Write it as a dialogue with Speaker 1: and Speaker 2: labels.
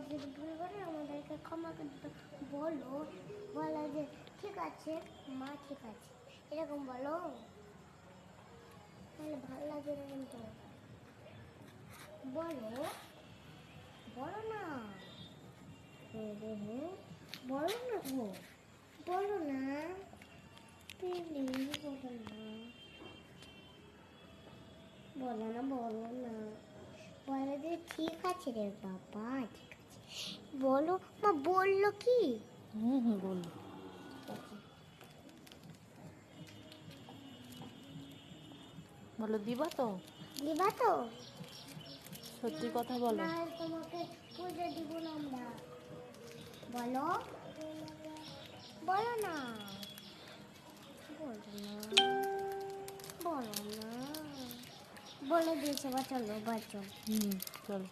Speaker 1: যদি ভুল করে আমাদেরকে ক্ষমা করে দিতে বলো, বলো যে ঠিক আছে মা, ঠিক আছে, এরকম বলো, তাহলে ভালো লাগবে না কিন্তু। বলো, বলো না, বলো না গো, বলো না প্লিজ, বলো না, বলো না, বলো না, বলো যে ঠিক আছে রে বাবা, ঠিক আছে, বলো। মা বললো কি?
Speaker 2: বললো। বলো দিবা তো?
Speaker 1: দিবা তো?
Speaker 2: সত্যি কথা বলো।
Speaker 1: না তোমাকে পুজো দিব না আমরা। বলো, বলো না, বলো না, বলো না, বলে দিয়েছে বা চলো, বা চলো।
Speaker 2: চলো।